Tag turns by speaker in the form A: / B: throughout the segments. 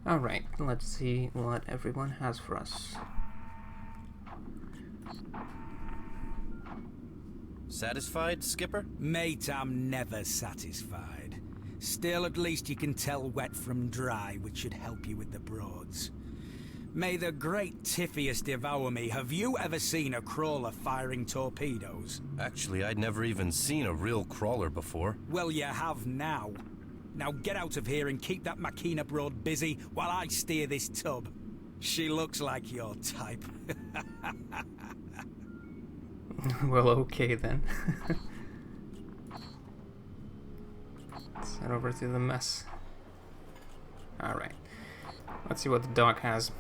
A: Alright, let's see what everyone has for us.
B: Satisfied, Skipper?
C: Mate, I'm never satisfied. Still, at least you can tell wet from dry, which should help you with the Broads. May the great Typheus devour me, have you ever seen a crawler firing torpedoes?
B: Actually, I'd never even seen a real crawler before.
C: Well, you have now. Now get out of here and keep that Machina Broad busy while I steer this tub. She looks like your type.
A: Well, okay then. Let's head over to the mess. Alright. Let's see what the dog has.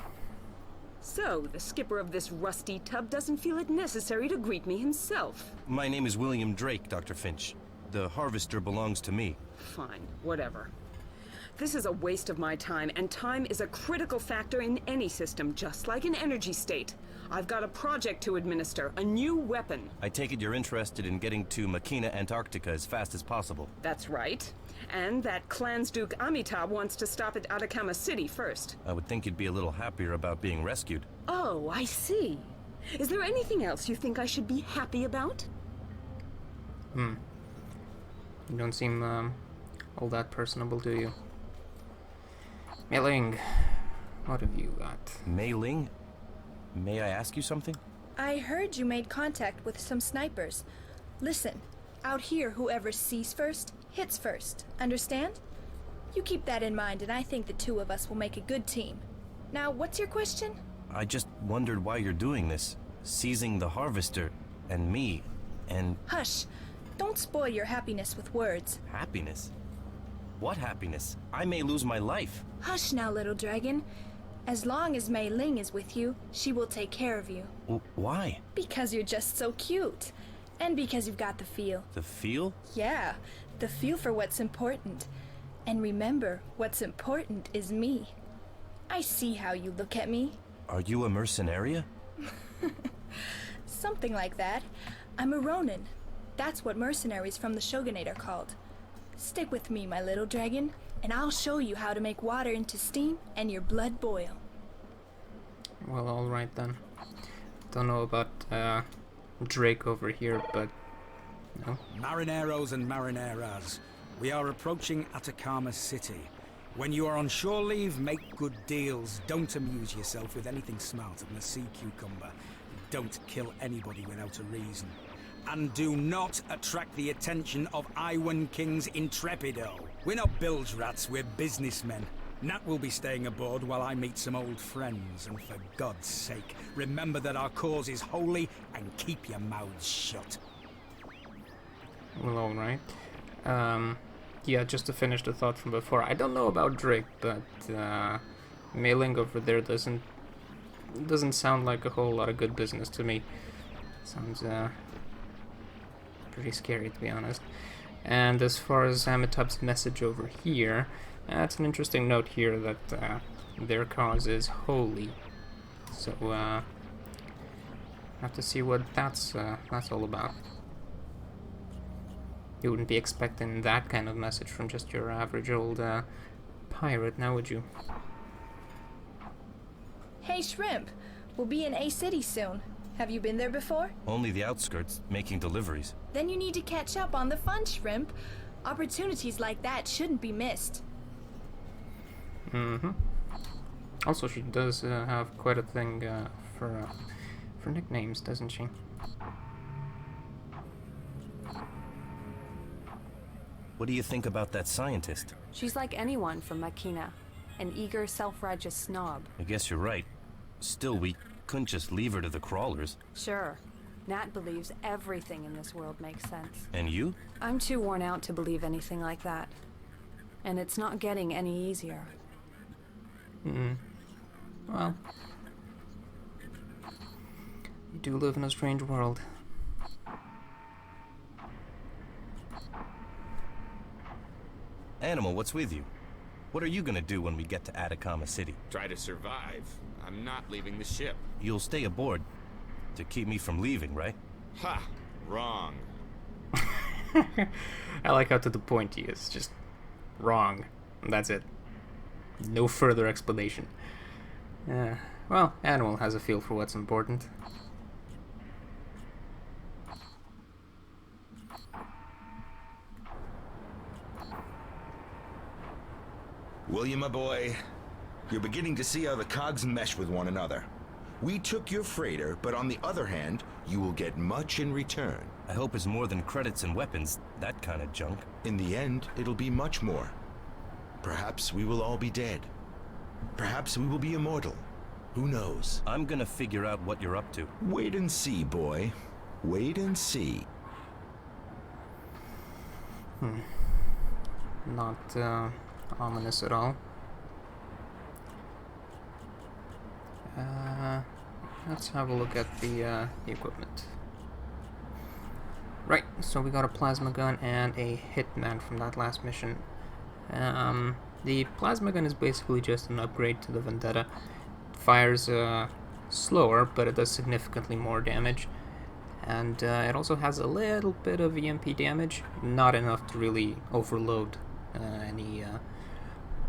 D: So, the skipper of this rusty tub doesn't feel it necessary to greet me himself.
B: My name is William Drake, Dr. Finch. The Harvester belongs to me.
D: Fine, whatever. This is a waste of my time, and time is a critical factor in any system, just like an energy state. I've got a project to administer, a new weapon.
B: I take it you're interested in getting to Machina, Antarctica as fast as possible.
D: That's right. And that Clansduke Amitab wants to stop at Atacama City first.
B: I would think you'd be a little happier about being rescued.
D: Oh, I see. Is there anything else you think I should be happy about?
A: You don't seem all that personable, do you? Mei-Ling, what have you got?
B: Mei-Ling? May I ask you something?
E: I heard you made contact with some snipers. Listen, out here whoever sees first, hits first. Understand? You keep that in mind and I think the two of us will make a good team. Now, what's your question?
B: I just wondered why you're doing this. Seizing the Harvester, and me, and...
E: Hush! Don't spoil your happiness with words.
B: Happiness? What happiness? I may lose my life.
E: Hush now, little dragon. As long as Mei-Ling is with you, she will take care of you.
B: Why?
E: Because you're just so cute. And because you've got the feel.
B: The feel?
E: Yeah, the feel for what's important. And remember, what's important is me. I see how you look at me.
B: Are you a mercenaria?
E: Something like that. I'm a Ronin. That's what mercenaries from the Shogunate are called. Stick with me, my little dragon, and I'll show you how to make water into steam and your blood boil.
A: Well, alright then. Don't know about Drake over here, but... no.
C: Marineros and marineras, we are approaching Atacama City. When you are on shore leave, make good deals. Don't amuse yourself with anything smarter than a sea cucumber. Don't kill anybody without a reason. And do not attract the attention of Iwan King's Intrepido. We're not bilge rats, we're businessmen. Nat will be staying aboard while I meet some old friends, and for God's sake, remember that our cause is holy and keep your mouths shut.
A: Well, alright. Yeah, just to finish the thought from before, I don't know about Drake, but Mei-Ling over there doesn't sound like a whole lot of good business to me. Sounds pretty scary, to be honest. And as far as Amitab's message over here, that's an interesting note here that their cause is holy. So have to see what that's all about. You wouldn't be expecting that kind of message from just your average old pirate, now would you?
E: Hey, Shrimp. We'll be in A City soon. Have you been there before?
B: Only the outskirts, making deliveries.
E: Then you need to catch up on the fun, Shrimp. Opportunities like that shouldn't be missed.
A: Also, she does have quite a thing for nicknames, doesn't she?
B: What do you think about that scientist?
F: She's like anyone from Machina, an eager, self-righteous snob.
B: I guess you're right. Still, we couldn't just leave her to the crawlers.
F: Sure, Nat believes everything in this world makes sense.
B: And you?
F: I'm too worn out to believe anything like that. And it's not getting any easier.
A: Well, you do live in a strange world.
B: Animal, what's with you? What are you gonna do when we get to Atacama City?
G: Try to survive. I'm not leaving the ship.
B: You'll stay aboard to keep me from leaving, right?
G: Ha! Wrong.
A: I like how to the point he is. Just wrong. That's it. No further explanation. Well, Animal has a feel for what's important.
H: William, my boy, you're beginning to see how the cogs mesh with one another. We took your freighter, but on the other hand, you will get much in return.
B: I hope it's more than credits and weapons, that kind of junk.
H: In the end, it'll be much more. Perhaps we will all be dead. Perhaps we will be immortal. Who knows?
B: I'm gonna figure out what you're up to.
H: Wait and see, boy. Wait and see.
A: Not ominous at all. Let's have a look at the equipment. Right, so we got a plasma gun and a hitman from that last mission. The plasma gun is basically just an upgrade to the Vendetta. It fires slower, but it does significantly more damage. And it also has a little bit of EMP damage, not enough to really overload any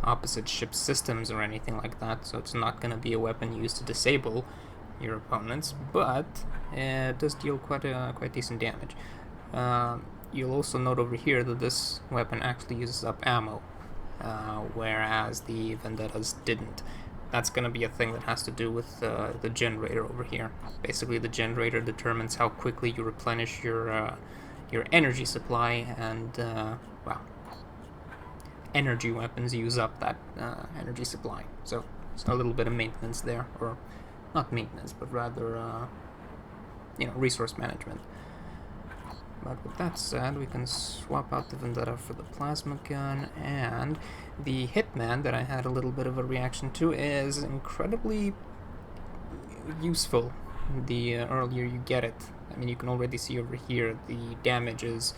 A: opposite ship systems or anything like that, so it's not going to be a weapon used to disable your opponents, but it does deal quite decent damage. You'll also note over here that this weapon actually uses up ammo, whereas the Vendettas didn't. That's going to be a thing that has to do with the generator over here. Basically, the generator determines how quickly you replenish your energy supply, and well, energy weapons use up that energy supply. So a little bit of maintenance there, or not maintenance, but rather resource management. But with that said, we can swap out the Vendetta for the plasma gun, and the Hitman that I had a little bit of a reaction to is incredibly useful the earlier you get it. I mean, you can already see over here the damage is,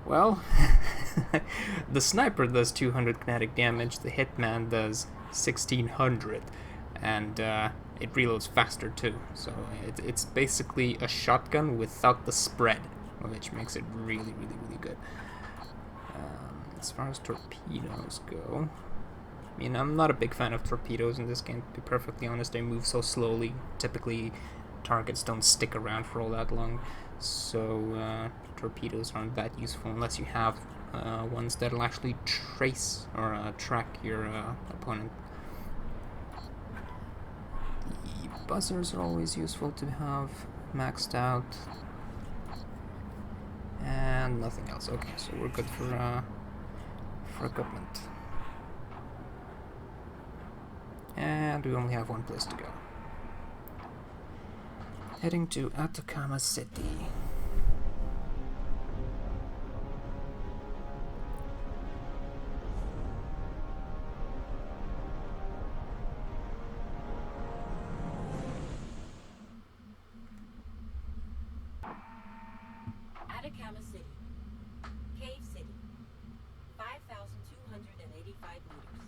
A: well, the sniper does 200 kinetic damage, the Hitman does 1600, and it reloads faster too, so it's basically a shotgun without the spread, which makes it really good. As far as torpedoes go, I mean, I'm not a big fan of torpedoes in this game, to be perfectly honest. They move so slowly. Typically, targets don't stick around for all that long, so torpedoes aren't that useful unless you have ones that'll actually trace or track your opponent. The buzzers are always useful to have maxed out. And nothing else. Okay, so we're good for equipment. And we only have one place to go. Heading to Atacama City.
I: Atacama City. Cave City. 5,285 meters.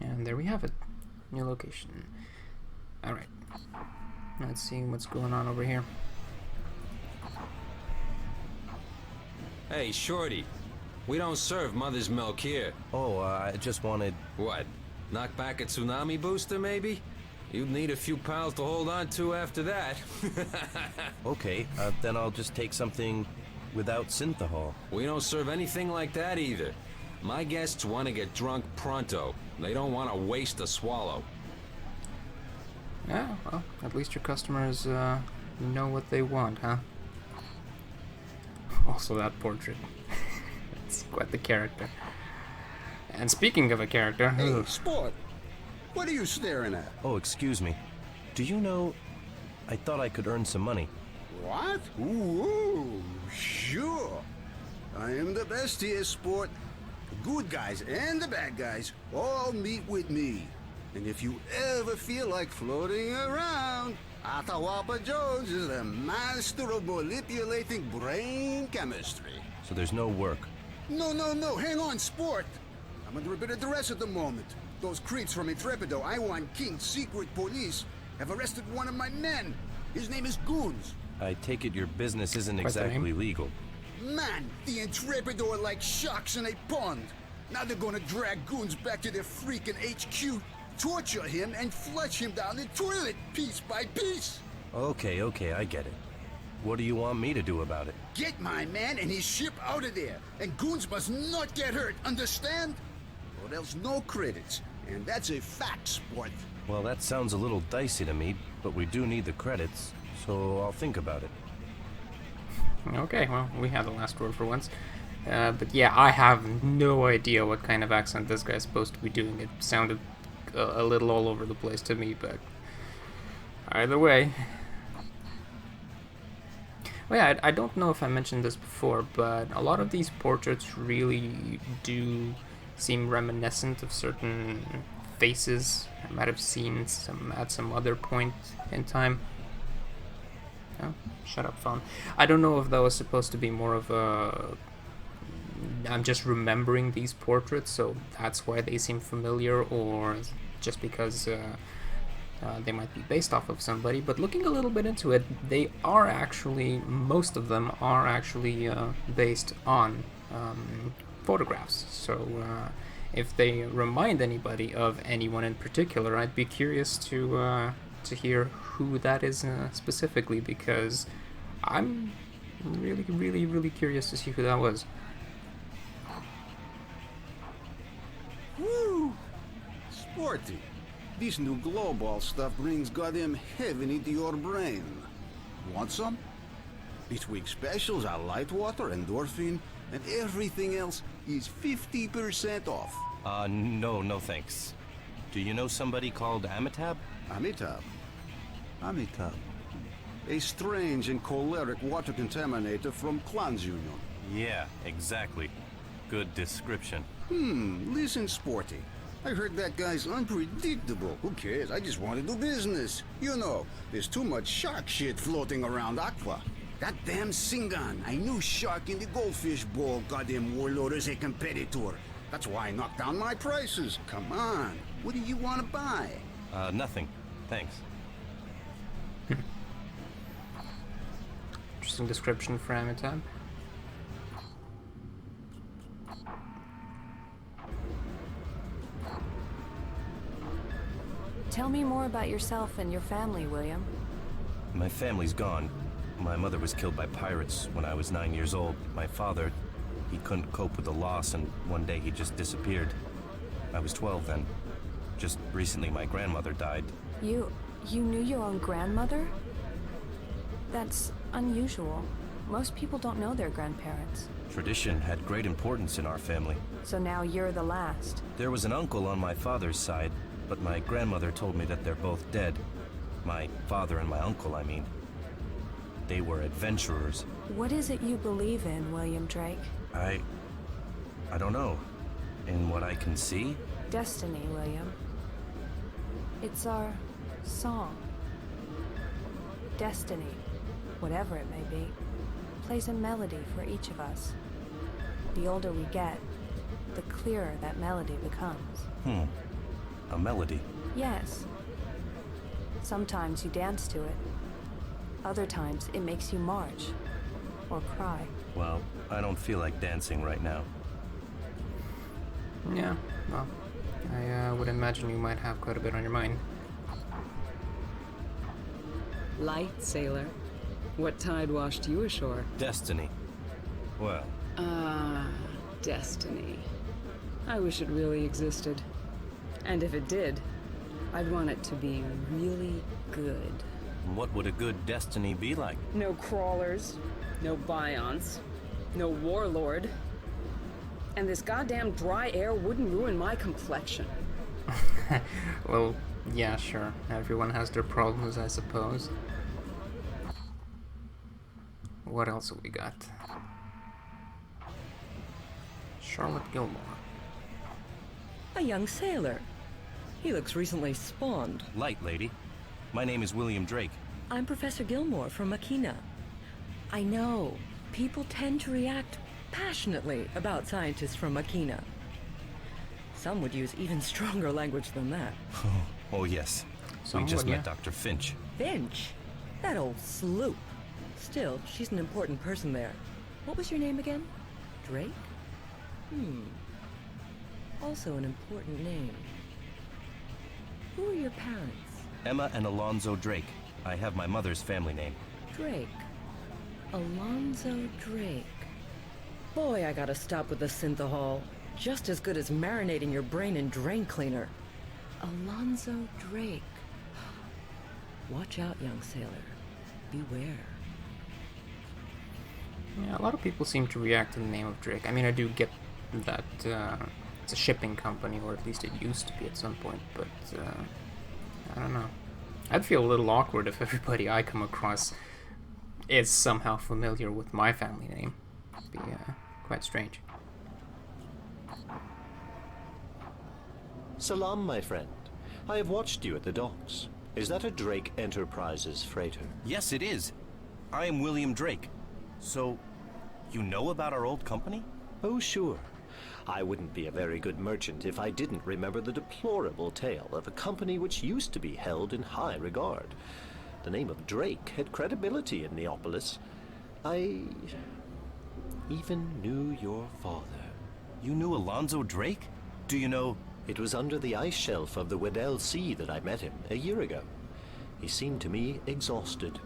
A: And there we have it. New location. Alright. Let's see what's going on over here.
J: Hey, Shorty. We don't serve mother's milk here.
B: Oh, I just wanted...
J: What? Knock back a tsunami booster, maybe? You'd need a few pals to hold on to after that.
B: Okay, then I'll just take something without synthahol.
J: We don't serve anything like that either. My guests want to get drunk pronto. They don't want to waste a swallow.
A: Yeah, well, at least your customers know what they want, huh? Also, that portrait. It's quite the character. And speaking of a character...
K: Hey, sport! What are you staring at?
B: Oh, excuse me. Do you know... I thought I could earn some money.
K: What? Ooh, sure. I am the best here, sport. The good guys and the bad guys all meet with me. And if you ever feel like floating around, Atahualpa Jones is a master of manipulating brain chemistry.
B: So there's no work.
K: No, hang on, sport. I'm under a bit of duress at the moment. Those creeps from Intrepido, Iwan King's secret police, have arrested one of my men. His name is Goons.
B: I take it your business isn't
A: What's the
B: exactly
A: name?
B: legal.
K: Man, the Intrepido are like sharks in a pond. Now they're gonna drag goons back to their freaking HQ, torture him, and flush him down the toilet piece by piece.
B: Okay, I get it. What do you want me to do about it?
K: Get my man and his ship out of there, and goons must not get hurt, understand? Or else no credits, and that's a fact, sport.
B: Well, that sounds a little dicey to me, but we do need the credits, so I'll think about it.
A: Okay, well, we had the last word for once. But yeah, I have no idea what kind of accent this guy's supposed to be doing. It sounded a little all over the place to me, but either way. Well, yeah, I don't know if I mentioned this before, but a lot of these portraits really do seem reminiscent of certain faces I might have seen at some other point in time. Oh, shut up, phone. I don't know if that was supposed to be more of a... I'm just remembering these portraits, so that's why they seem familiar, or just because they might be based off of somebody. But looking a little bit into it, they are actually, most of them are actually based on photographs. So if they remind anybody of anyone in particular, I'd be curious to hear who that is specifically, because I'm really curious to see who that was.
K: Woo! Sporty. This new glow ball stuff brings goddamn heaven into your brain. Want some? This week's specials are light water, endorphin, and everything else is 50% off.
B: No thanks. Do you know somebody called Amitab?
K: Amitab? Amitab. A strange and choleric water contaminator from Clans Union.
B: Yeah, exactly. Good description.
K: Listen, Sporty. I heard that guy's unpredictable. Who cares? I just want to do business. You know, there's too much shark shit floating around Aqua. That damn Singan, I knew shark in the goldfish bowl, goddamn warlord is a competitor. That's why I knocked down my prices. Come on, what do you want to buy?
B: Nothing. Thanks.
A: Interesting description for Amitab.
F: Tell me more about yourself and your family, William.
B: My family's gone. My mother was killed by pirates when I was 9 years old. My father, he couldn't cope with the loss, and one day he just disappeared. I was 12 then. Just recently my grandmother died.
F: You knew your own grandmother? That's unusual. Most people don't know their grandparents.
B: Tradition had great importance in our family.
F: So now you're the last.
B: There was an uncle on my father's side, but my grandmother told me that they're both dead. My father and my uncle, I mean. They were adventurers.
F: What is it you believe in, William Drake?
B: I don't know. In what I can see?
F: Destiny, William. It's our song. Destiny, whatever it may be, plays a melody for each of us. The older we get, the clearer that melody becomes.
B: A melody?
F: Yes. Sometimes you dance to it. Other times it makes you march or cry.
B: Well, I don't feel like dancing right now.
A: Yeah, well, I would imagine you might have quite a bit on your mind.
D: Light sailor. What tide washed you ashore?
B: Destiny. Well.
D: Destiny. I wish it really existed. And if it did, I'd want it to be really good.
B: What would a good destiny be like?
D: No crawlers, no bions, no warlord. And this goddamn dry air wouldn't ruin my complexion.
A: Well, yeah, sure. Everyone has their problems, I suppose. What else have we got? Charlotte Gilmore.
L: A young sailor. He looks recently spawned.
B: Light lady. My name is William Drake.
L: I'm Professor Gilmore from Makina. I know, people tend to react passionately about scientists from Makina. Some would use even stronger language than that.
B: Oh yes.
A: Some
B: we just
A: would,
B: met
A: yeah.
B: Dr. Finch.
L: Finch? That old sloop. Still, she's an important person there. What was your name again? Drake? also an important name. Who are your parents?
B: Emma and Alonzo Drake. I have my mother's family name.
L: Drake. Alonzo Drake. Boy, I gotta stop with the synthahol. Just as good as marinating your brain in drain cleaner. Alonzo Drake. Watch out, young sailor. Beware.
A: Yeah, a lot of people seem to react to the name of Drake. I mean, I do get that it's a shipping company, or at least it used to be at some point, but I don't know. I'd feel a little awkward if everybody I come across is somehow familiar with my family name. It'd be quite strange.
M: Salam, my friend. I have watched you at the docks. Is that a Drake Enterprises freighter?
B: Yes, it is. I am William Drake. So, you know about our old company?
M: Oh, sure. I wouldn't be a very good merchant if I didn't remember the deplorable tale of a company which used to be held in high regard. The name of Drake had credibility in Neopolis. I even knew your father.
B: You knew Alonzo Drake? Do you know...
M: It was under the ice shelf of the Weddell Sea that I met him a year ago. He seemed to me exhausted.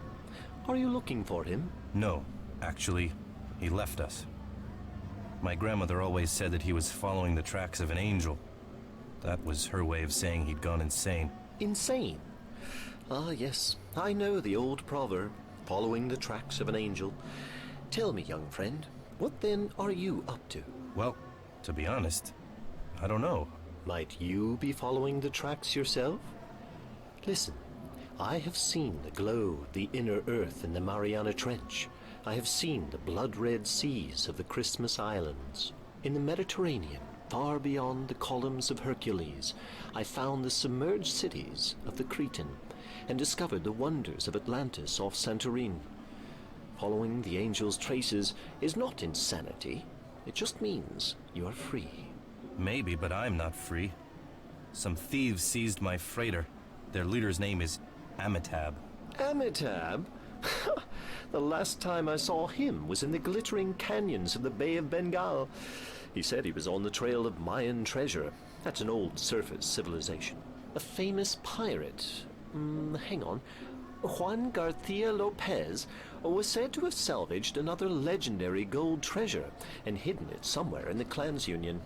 M: Are you looking for him?
B: No. Actually, he left us. My grandmother always said that he was following the tracks of an angel. That was her way of saying he'd gone insane.
M: Insane? Ah, yes. I know the old proverb, following the tracks of an angel. Tell me, young friend, what then are you up to?
B: Well, to be honest, I don't know.
M: Might you be following the tracks yourself? Listen, I have seen the glow of the inner earth in the Mariana Trench. I have seen the blood-red seas of the Christmas Islands. In the Mediterranean, far beyond the columns of Hercules, I found the submerged cities of the Cretan and discovered the wonders of Atlantis off Santorini. Following the angel's traces is not insanity. It just means you are free.
B: Maybe, but I'm not free. Some thieves seized my freighter. Their leader's name is Amitab.
M: Amitab? The last time I saw him was in the glittering canyons of the Bay of Bengal. He said he was on the trail of Mayan treasure. That's an old surface civilization. A famous pirate. Hang on. Juan Garcia Lopez was said to have salvaged another legendary gold treasure and hidden it somewhere in the Clans Union.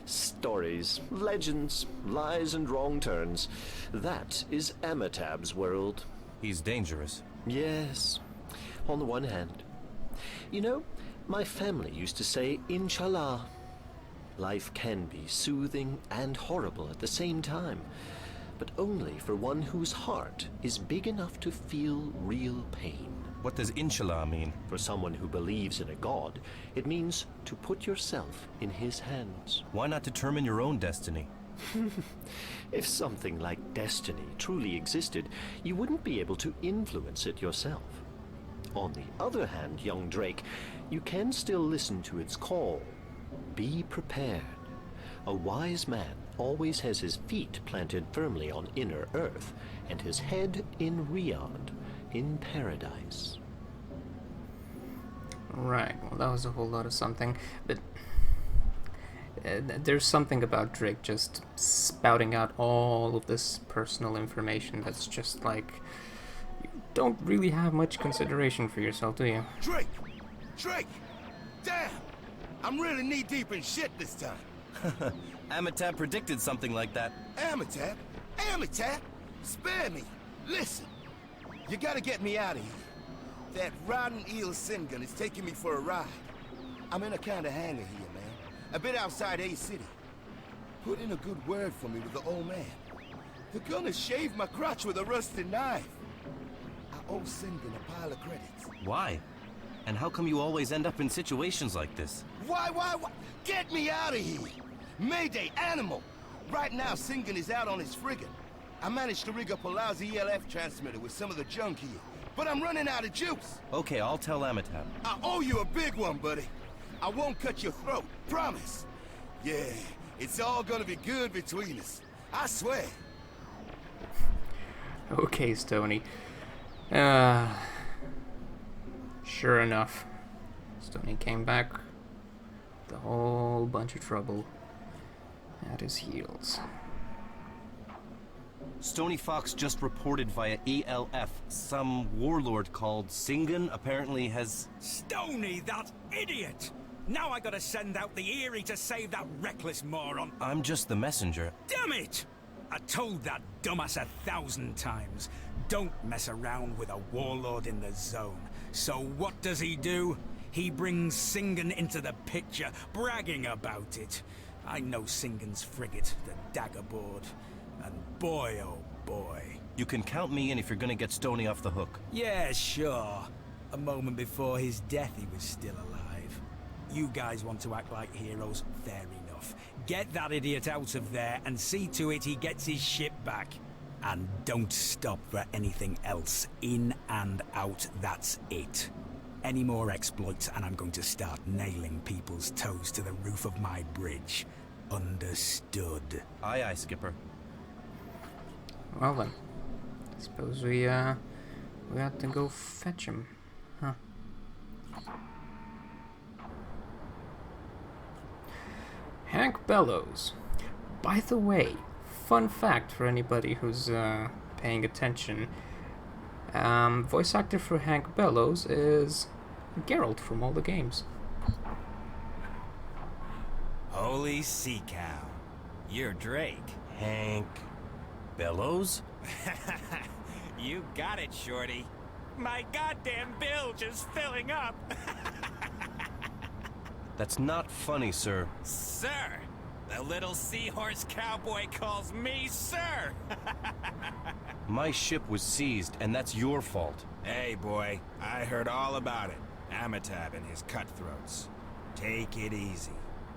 M: Stories, legends, lies and wrong turns. That is Amitab's world.
B: He's dangerous.
M: Yes, on the one hand. You know, my family used to say, Inshallah. Life can be soothing and horrible at the same time, but only for one whose heart is big enough to feel real pain.
B: What does Inshallah mean?
M: For someone who believes in a god, it means to put yourself in his hands.
B: Why not determine your own destiny?
M: If something like destiny truly existed, you wouldn't be able to influence it yourself. On the other hand, young Drake, you can still listen to its call. Be prepared. A wise man always has his feet planted firmly on inner earth and his head in Riyadh, in paradise.
A: Right, well that was a whole lot of something, but there's something about Drake just spouting out all of this personal information that's just like, you don't really have much consideration for yourself, do you?
N: Drake! Drake! Damn! I'm really knee-deep in shit this time.
B: Amitab predicted something like that.
N: Amitab? Amitab? Spare me! Listen! You gotta get me out of here. That rotten eel Singun is taking me for a ride. I'm in a kind of hangar here, man. A bit outside A City. Put in a good word for me with the old man. The gunner shaved my crotch with a rusty knife. I owe Singun a pile of credits.
B: Why? And how come you always end up in situations like this?
N: Why? Get me out of here! Mayday, animal! Right now, Singun is out on his frigate. I managed to rig up a lousy ELF transmitter with some of the junk here, but I'm running out of juice.
B: Okay, I'll tell Amitab.
N: I owe you a big one, buddy. I won't cut your throat, promise. Yeah, it's all gonna be good between us. I swear.
A: Okay, Stoney. Sure enough, Stoney came back with a whole bunch of trouble. at his heels.
B: Stony Fox just reported via ELF. Some warlord called Singan apparently has...
C: Stony, that idiot! Now I gotta send out the Eerie to save that reckless moron.
B: I'm just the messenger.
C: Damn it! I told that dumbass 1,000 times. Don't mess around with a warlord in the zone. So what does he do? He brings Singan into the picture, bragging about it. I know Singan's frigate, the Daggerboard. And boy, oh boy.
B: You can count me in if you're gonna get Stony off the hook.
C: Yeah, sure. A moment before his death, he was still alive. You guys want to act like heroes? Fair enough. Get that idiot out of there and see to it he gets his ship back. And don't stop for anything else. In and out, that's it. Any more exploits and I'm going to start nailing people's toes to the roof of my bridge. Understood.
B: Aye, aye, Skipper.
A: Well then, I suppose we have to go fetch him, huh? Hank Bellows. By the way, fun fact for anybody who's paying attention. Voice actor for Hank Bellows is Geralt from all the games.
O: Holy sea cow. You're Drake.
B: Hank Bellows?
O: You got it, Shorty. My goddamn bilge is filling up.
B: That's not funny, sir.
O: Sir! The little seahorse cowboy calls me sir!
B: My ship was seized, and that's your fault.
O: Hey, boy. I heard all about it. Amitab and his cutthroats. Take it easy.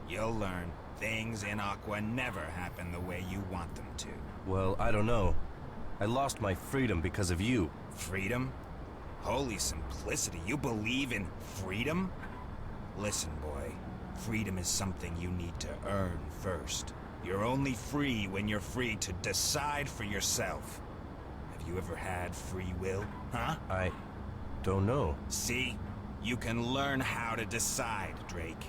O: You'll learn. Things in Aqua never happen the way you want them to.
B: Well, I don't know. I lost my freedom because of you.
O: Freedom? Holy simplicity, you believe in freedom? Listen, boy. Freedom is something you need to earn first. You're only free when you're free to decide for yourself. Have you ever had free will, huh?
B: I don't know.
O: See? You can learn how to decide, Drake.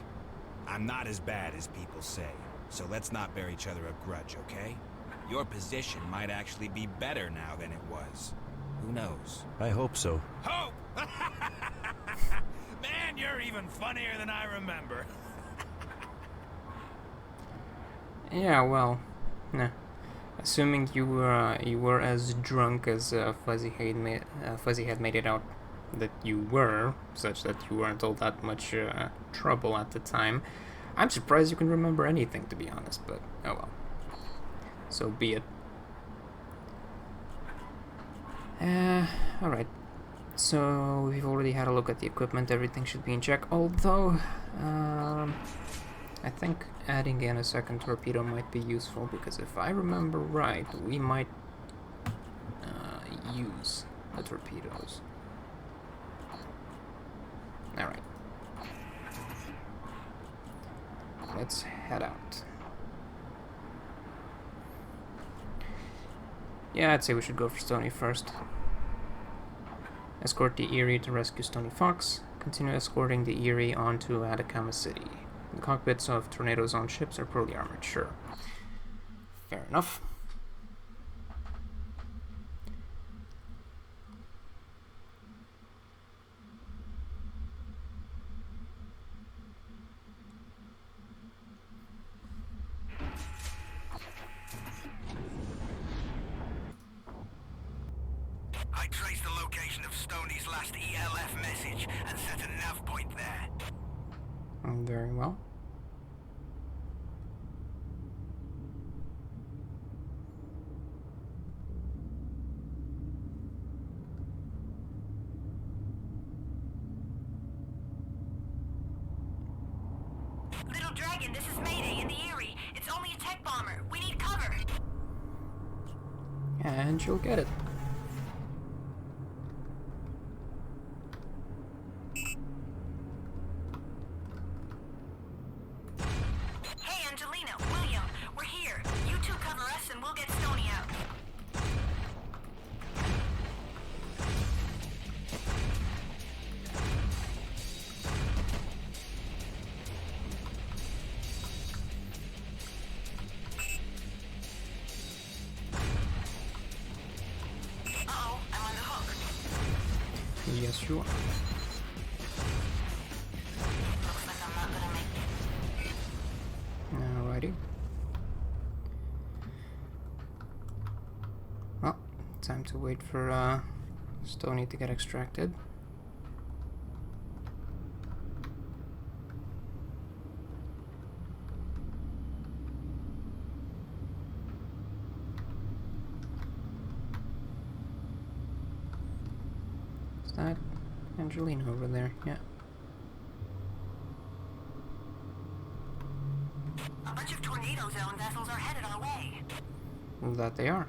O: I'm not as bad as people say, so let's not bear each other a grudge, okay? Your position might actually be better now than it was. Who knows?
B: I hope so.
O: Hope! Man, you're even funnier than I remember.
A: Yeah, well, nah. Assuming you were as drunk as Fuzzy had made it out that you were, such that you weren't all that much trouble at the time. I'm surprised you can remember anything, to be honest, but oh well. So be it. Alright. So we've already had a look at the equipment, everything should be in check, although I think adding in a second torpedo might be useful, because if I remember right, we might use the torpedoes. Alright. Let's head out. Yeah, I'd say we should go for Stony first. Escort the Eerie to rescue Stony Fox. Continue escorting the Eerie onto Atacama City. The cockpits of Tornado's own ships are poorly armored, sure. Fair enough.
C: I traced the location of Stoney's last ELF message and set a nav point there.
A: Very well.
P: Little Dragon, this is Mayday in the Eerie. It's only a tech bomber. We need cover.
A: And you'll get it.
P: Hey, Angelina, William, we're here. You two cover us and we'll get Stony out.
A: Yes, you are. Alrighty. Well, time to wait for Stony to get extracted. Is that Angelina over there? Yeah.
P: A bunch of Tornado Zone vessels are headed our way.
A: That they are.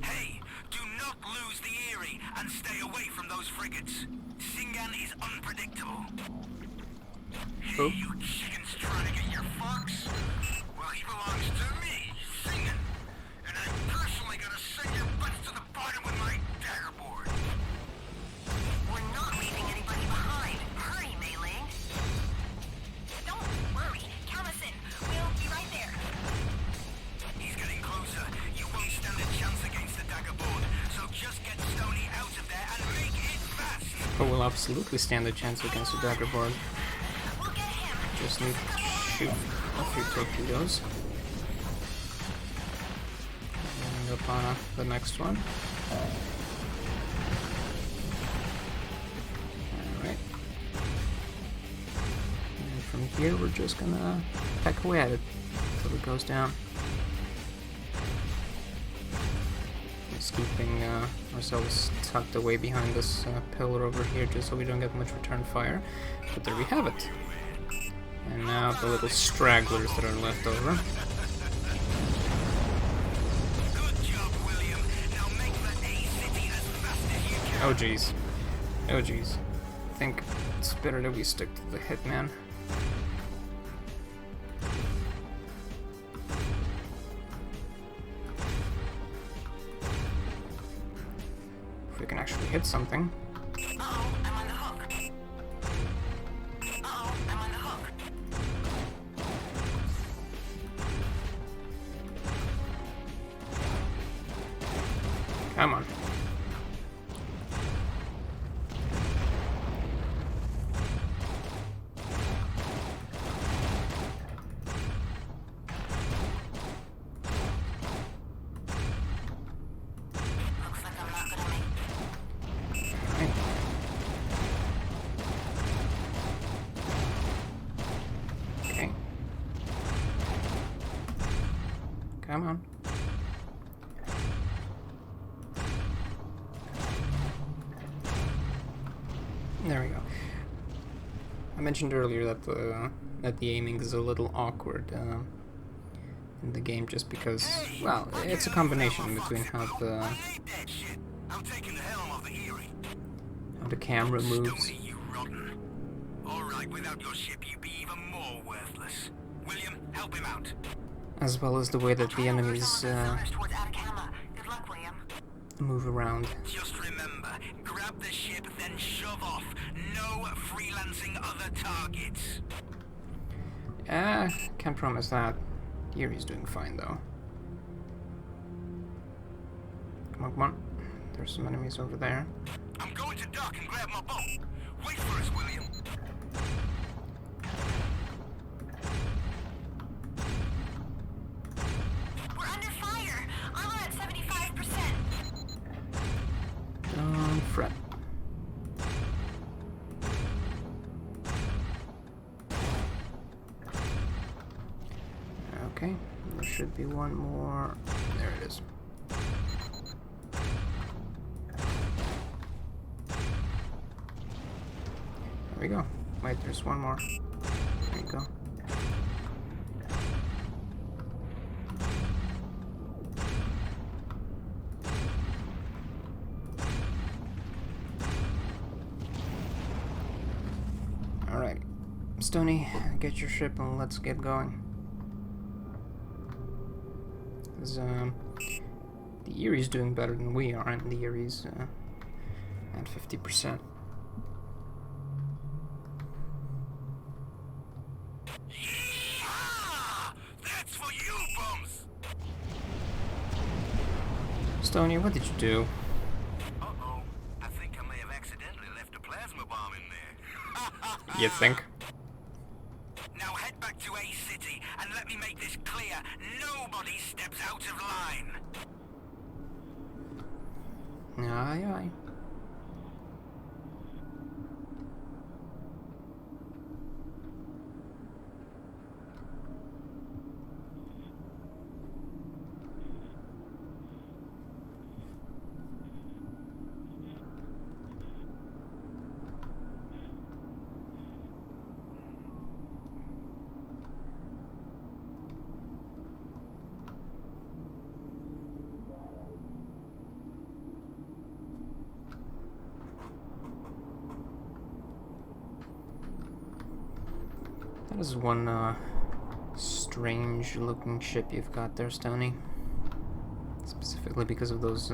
O: Hey, do not lose the Erie and stay away from those frigates. Singan is unpredictable. Hey, you chickens trying to get your fox? Well, he belongs to me, Singan. And I'm personally gonna send your butts to the bottom with my dagger board.
P: We're not leaving anybody behind. Hurry, Mei-Ling. Don't worry. Count us in. We'll be right there.
O: He's getting closer. You won't stand a chance against the dagger board. So just get Stony out of there and make it fast.
A: Oh, we'll absolutely stand a chance against the dagger board. Just need to shoot a few torpedoes. And up on the next one. Alright. And from here we're just gonna peck away at it until it goes down. Just keeping ourselves tucked away behind this pillar over here just so we don't get much return fire. But there we have it. And now the little stragglers that are left over. Oh jeez. Oh jeez. I think it's better that we stick to the hitman. If we can actually hit something. Come on.
P: Looks like I'm not gonna make...
A: Right. Okay. Come on. There we go. I mentioned earlier that the aiming is a little awkward in the game, just because, well, it's a combination between how the camera moves.
O: Alright, without your ship you'd be even more worthless. William, help him out.
A: As well as the way that the enemies move around.
O: Just remember, grab the ship, then shove off. No freelancing other targets.
A: Can't promise that. Erie's doing fine though. Come on, come on. There's some enemies over there.
O: I'm going to dock and grab my boat. Wait for us, William.
P: We're under fire. I'm at 75%.
A: Don't fret. Okay, there should be one more. There it is. There we go. Wait, there's one more. There you go. Alright. Stony, get your ship and let's get going. Because, the Erie's doing better than we are, and the Erie's at 50%.
O: That's for you, bums!
A: Stony, what did you do?
N: Uh-oh. I think I may have accidentally left a plasma bomb in there.
A: You think?
N: Now head back to A City and let me make this clear. Nobody steps out of line.
A: Aye, aye. That is one strange looking ship you've got there, Stony. Specifically because of those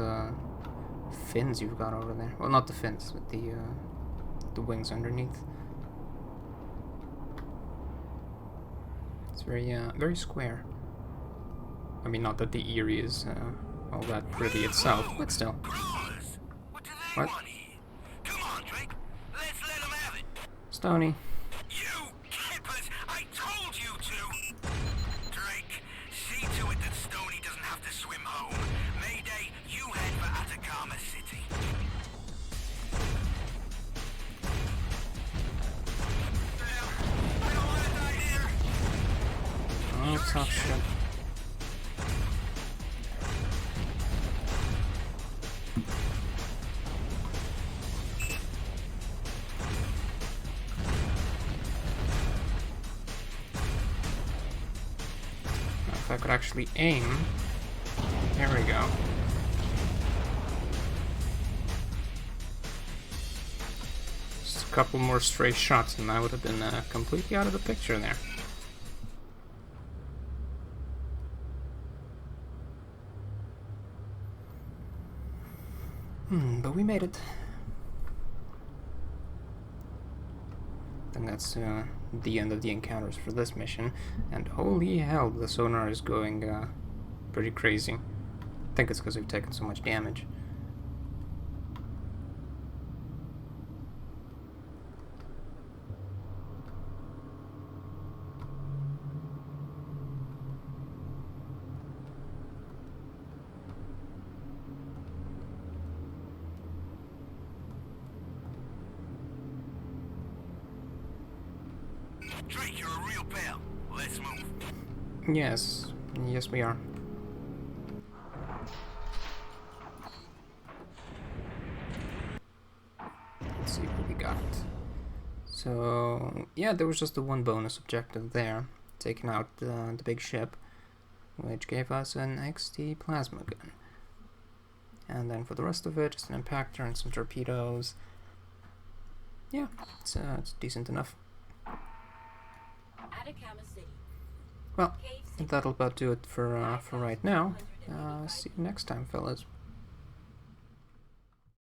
A: fins you've got over there. Well, not the fins, but the wings underneath. It's very square. I mean, not that the Erie is all that pretty itself, but still. What?
N: Come on, Drake. Let's let him have it.
A: Stony.
N: You kippers! I told you to! Drake, see to it that Stony doesn't have to swim home. Mayday, you head for Atacama City. I don't want to die here.
A: Oh, tough shit. If I could actually aim. There we go. Just a couple more stray shots and I would have been completely out of the picture there. But we made it. I think that's the end of the encounters for this mission. And holy hell, the sonar is going pretty crazy. I think it's because we've taken so much damage.
N: Drake, you're a real pal. Let's move.
A: Yes, yes we are. Let's see what we got. So, yeah, there was just the one bonus objective there, taking out the big ship, which gave us an XT plasma gun. And then for the rest of it, just an impactor and some torpedoes. Yeah, it's decent enough.
I: Atacama City.
A: Well, that'll about do it for right now. See you next time, fellas.